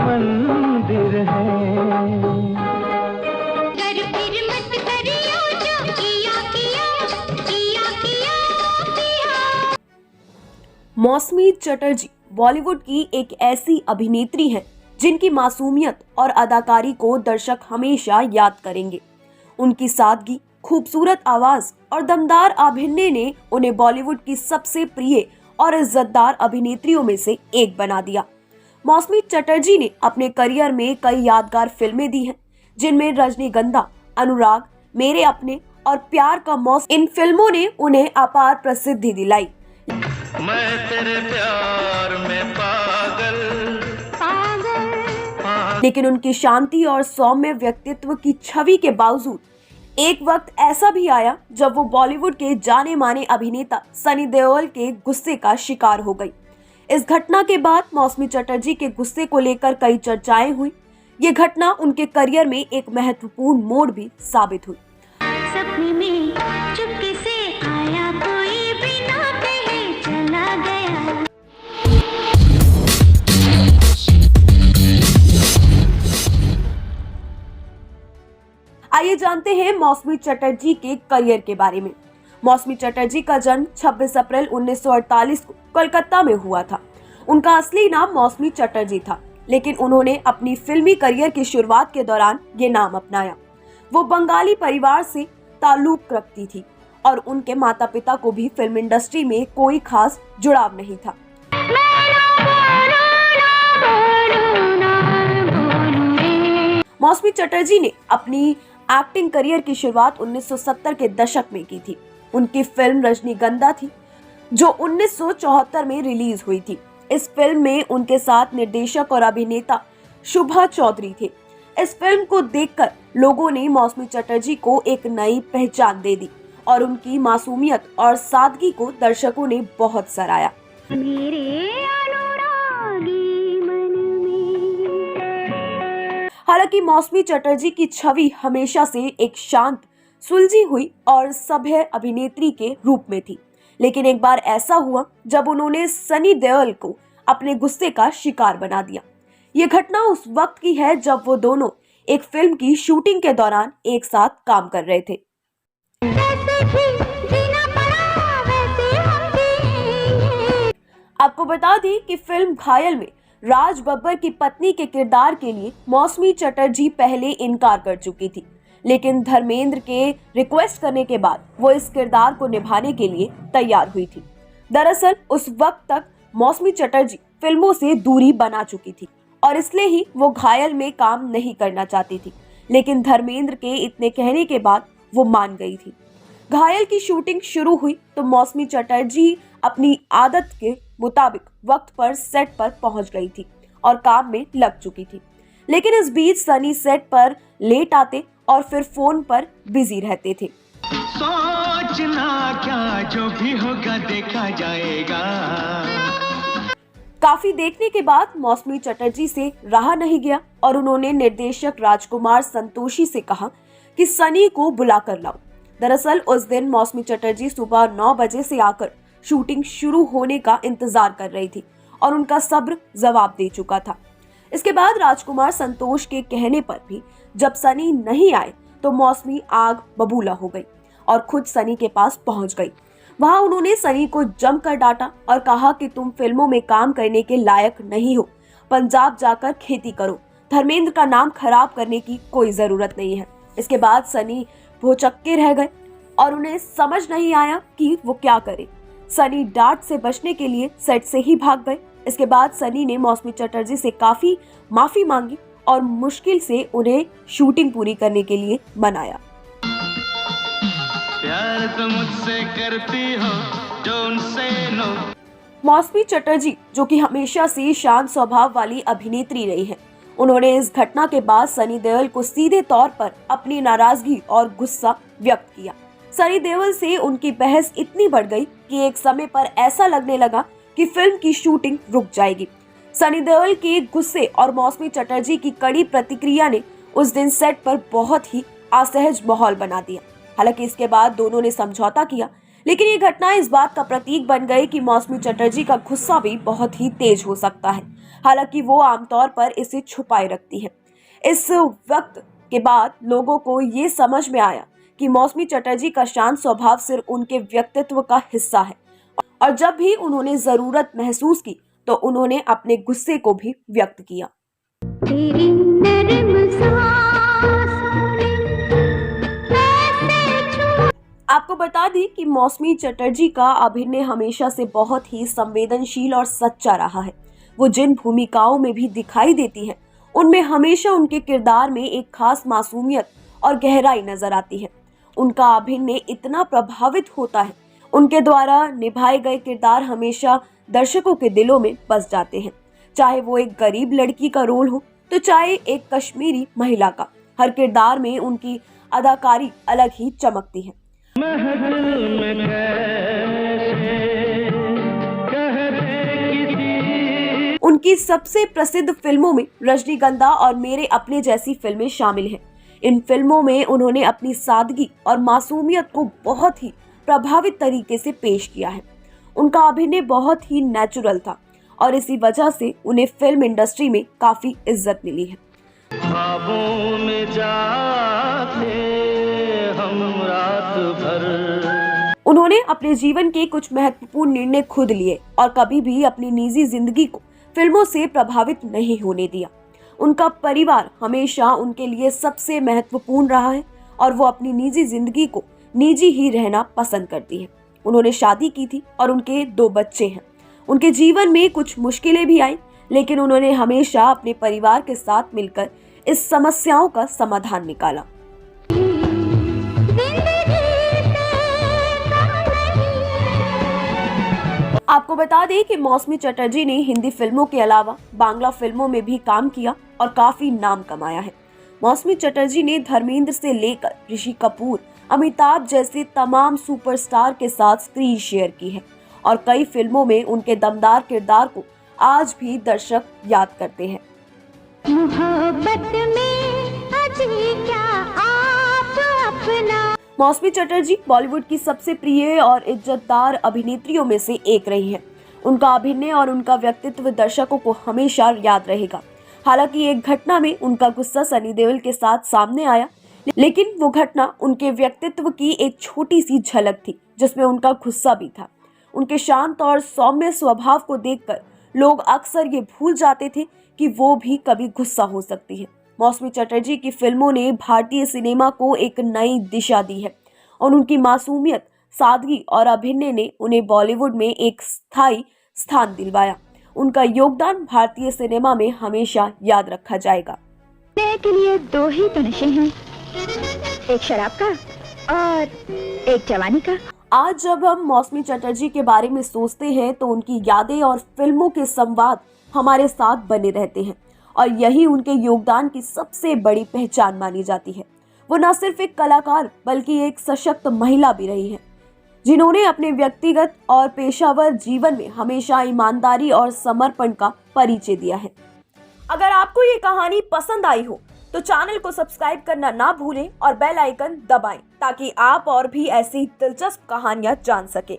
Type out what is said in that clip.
मंदिर है। मौसमी चटर्जी बॉलीवुड की एक ऐसी अभिनेत्री हैं जिनकी मासूमियत और अदाकारी को दर्शक हमेशा याद करेंगे। उनकी सादगी, खूबसूरत आवाज और दमदार अभिनय ने उन्हें बॉलीवुड की सबसे प्रिय और इज्जतदार अभिनेत्रियों में से एक बना दिया। मौसमी चटर्जी ने अपने करियर में कई यादगार फिल्में दी हैं, जिनमें रजनीगंधा, अनुराग, मेरे अपने और प्यार का मौसम, इन फिल्मों ने उन्हें अपार प्रसिद्धि दिलाई। मैं तेरे प्यार में पागल। लेकिन उनकी शांति और सौम्य व्यक्तित्व की छवि के बावजूद एक वक्त ऐसा भी आया जब वो बॉलीवुड के जाने माने अभिनेता सनी देओल के गुस्से का शिकार हो गई। इस घटना के बाद मौसमी चटर्जी के गुस्से को लेकर कई चर्चाएं हुई। ये घटना उनके करियर में एक महत्वपूर्ण मोड़ भी साबित हुई। सपने में चुपके से आया कोई, बिना कहे चला गया। आइए जानते हैं मौसमी चटर्जी के करियर के बारे में। मौसमी चटर्जी का जन्म 26 अप्रैल 1948 को कोलकाता में हुआ था। उनका असली नाम मौसमी चटर्जी था, लेकिन उन्होंने अपनी फिल्मी करियर की शुरुआत के दौरान ये नाम अपनाया। वो बंगाली परिवार से ताल्लुक रखती थी और उनके माता पिता को भी फिल्म इंडस्ट्री में कोई खास जुड़ाव नहीं था। मौसमी चटर्जी ने अपनी एक्टिंग करियर की शुरुआत 1970 के दशक में की थी। उनकी फिल्म रजनीगंधा थी, जो 1974 में रिलीज हुई थी। इस फिल्म में उनके साथ निर्देशक और अभिनेता शुभा चौधरी थे। इस फिल्म को देखकर लोगों ने मौसमी चटर्जी को एक नई पहचान दे दी और उनकी मासूमियत और सादगी को दर्शकों ने बहुत सराहा। हालांकि मौसमी चटर्जी की छवि हमेशा से एक शांत, सुलझी हुई और सभ्य अभिनेत्री के रूप में थी, लेकिन एक बार ऐसा हुआ जब उन्होंने सनी देओल को अपने गुस्से का शिकार बना दिया। ये घटना उस वक्त की है जब वो दोनों एक फिल्म की शूटिंग के दौरान एक साथ काम कर रहे थे। आपको बता दें कि फिल्म घायल में राज बब्बर की पत्नी के किरदार के लिए मौसमी चटर्जी पहले इनकार कर चुकी थी, लेकिन धर्मेंद्र के रिक्वेस्ट करने के बाद वो इस किरदार को निभाने के लिए तैयार हुई थी। दरअसल उस वक्त तक मौसमी चटर्जी फिल्मों से दूरी बना चुकी थी और इसलिए ही वो घायल में काम नहीं करना चाहती थी, लेकिन धर्मेंद्र के इतने कहने के बाद वो मान गई थी। घायल की शूटिंग शुरू हुई तो मौसमी चटर्जी अपनी आदत के मुताबिक वक्त पर सेट पर पहुंच गई थी और काम में लग चुकी थी, लेकिन इस बीच सनी सेट पर लेट आते और फिर फोन पर बिजी रहते थे। सोचना क्या, जो भी होगा देखा जाएगा। काफी देखने के बाद मौसमी चटर्जी से रहा नहीं गया और उन्होंने निर्देशक राजकुमार संतोषी से कहा कि सनी को बुला कर लाओ। दरअसल उस दिन मौसमी चटर्जी सुबह 9 बजे से आकर शूटिंग शुरू होने का इंतजार कर रही थी और उनका सब्र जवाब दे चुका था। इसके बाद राजकुमार संतोष के कहने पर भी जब सनी नहीं आए तो मौसमी आग बबूला हो गई और खुद सनी के पास पहुंच गई। वहां उन्होंने सनी को जमकर डांटा और कहा कि तुम फिल्मों में काम करने के लायक नहीं हो, पंजाब जाकर खेती करो, धर्मेंद्र का नाम खराब करने की कोई जरूरत नहीं है। इसके बाद सनी भौचक्के रह गए और उन्हें समझ नहीं आया कि वो क्या करे। सनी डांट से बचने के लिए सेट से ही भाग गए। इसके बाद सनी ने मौसमी चटर्जी से काफी माफी मांगी और मुश्किल से उन्हें शूटिंग पूरी करने के लिए मनाया। प्यार तो मुझसे करती हो, डोंट से नो। मौसमी चटर्जी, जो कि हमेशा से शांत स्वभाव वाली अभिनेत्री रही हैं, उन्होंने इस घटना के बाद सनी देओल को सीधे तौर पर अपनी नाराजगी और गुस्सा व्यक्त किया। सनी देओल से उनकी बहस इतनी बढ़ गई कि एक समय पर ऐसा लगने लगा कि फिल्म की शूटिंग रुक जाएगी। सनी देओल के गुस्से और मौसमी चटर्जी की कड़ी प्रतिक्रिया ने उस दिन सेट पर बहुत ही असहज माहौल बना दिया। हालांकि इसके बाद दोनों ने समझौता किया, लेकिन ये घटना इस बात का प्रतीक बन गई कि मौसमी चटर्जी का गुस्सा भी बहुत ही तेज हो सकता है। हालांकि वो आमतौर पर इसे छुपाए रखती है। इस वक्त के बाद लोगों को ये समझ में आया कि मौसमी चटर्जी का शांत स्वभाव सिर्फ उनके व्यक्तित्व का हिस्सा है, और जब भी उन्होंने जरूरत महसूस की तो उन्होंने अपने गुस्से को भी व्यक्त किया। तेरी नरम सांसों ने ऐसे छुआ। आपको बता दें कि मौसमी चटर्जी का अभिनय हमेशा से बहुत ही संवेदनशील और सच्चा रहा है। वो जिन भूमिकाओं में भी दिखाई देती हैं, उनमें हमेशा उनके किरदार में एक खास मासूमियत और गहराई नजर आती है। उनका अभिनय इतना प्रभावित होता है, उनके द्वारा निभाए गए किरदार हमेशा दर्शकों के दिलों में बस जाते हैं। चाहे वो एक गरीब लड़की का रोल हो तो चाहे एक कश्मीरी महिला का, हर किरदार में उनकी अदाकारी अलग ही चमकती है। महफिल में कैसे कह दे किसी। उनकी सबसे प्रसिद्ध फिल्मों में रजनीगंधा और मेरे अपने जैसी फिल्में शामिल हैं। इन फिल्मों में उन्होंने अपनी सादगी और मासूमियत को बहुत ही प्रभावित तरीके से पेश किया है। उनका अभिनय बहुत ही नेचुरल था और इसी वजह से उन्हें फिल्म इंडस्ट्री में काफी इज्जत मिली है। ख्वाबों में जाते हम रात भर। उन्होंने अपने जीवन के कुछ महत्वपूर्ण निर्णय खुद लिए और कभी भी अपनी निजी जिंदगी को फिल्मों से प्रभावित नहीं होने दिया। उनका परिवार हमेशा उनके लिए सबसे महत्वपूर्ण रहा है और वो अपनी निजी जिंदगी को निजी ही रहना पसंद करती है। उन्होंने शादी की थी और उनके 2 बच्चे हैं। उनके जीवन में कुछ मुश्किलें भी आई, लेकिन उन्होंने हमेशा अपने परिवार के साथ मिलकर इस समस्याओं का समाधान निकाला। आपको बता दें कि मौसमी चटर्जी ने हिंदी फिल्मों के अलावा बांग्ला फिल्मों में भी काम किया और काफी नाम कमाया है। मौसमी चटर्जी ने धर्मेंद्र से लेकर ऋषि कपूर, अमिताभ जैसे तमाम सुपरस्टार के साथ स्क्रीन शेयर की है और कई फिल्मों में उनके दमदार किरदार को आज भी दर्शक याद करते हैं। मोहब्बत में अजी क्या आप अपना। मौसमी चटर्जी बॉलीवुड की सबसे प्रिय और इज्जतदार अभिनेत्रियों में से एक रही है। उनका अभिनय और उनका व्यक्तित्व दर्शकों को हमेशा याद रहेगा। हालांकि एक घटना में उनका गुस्सा सनी देओल के साथ सामने आया, लेकिन वो घटना उनके व्यक्तित्व की एक छोटी सी झलक थी जिसमें उनका गुस्सा भी था। उनके शांत और सौम्य स्वभाव को देखकर लोग अक्सर ये भूल जाते थे कि वो भी कभी गुस्सा हो सकती है। मौसमी चटर्जी की फिल्मों ने भारतीय सिनेमा को एक नई दिशा दी है और उनकी मासूमियत, सादगी और अभिनय ने उन्हें बॉलीवुड में एक स्थायी स्थान दिलवाया। उनका योगदान भारतीय सिनेमा में हमेशा याद रखा जाएगा। के लिए 2 ही तो नशे हैं, एक शराब का और एक जवानी का। आज जब हम मौसमी चटर्जी के बारे में सोचते हैं तो उनकी यादें और फिल्मों के संवाद हमारे साथ बने रहते हैं और यही उनके योगदान की सबसे बड़ी पहचान मानी जाती है। वो न सिर्फ एक कलाकार बल्कि एक सशक्त महिला भी रही है, जिन्होंने अपने व्यक्तिगत और पेशावर जीवन में हमेशा ईमानदारी और समर्पण का परिचय दिया है। अगर आपको ये कहानी पसंद आई हो तो चैनल को सब्सक्राइब करना ना भूलें और बेल आइकन दबाएं ताकि आप और भी ऐसी दिलचस्प कहानियां जान सकें।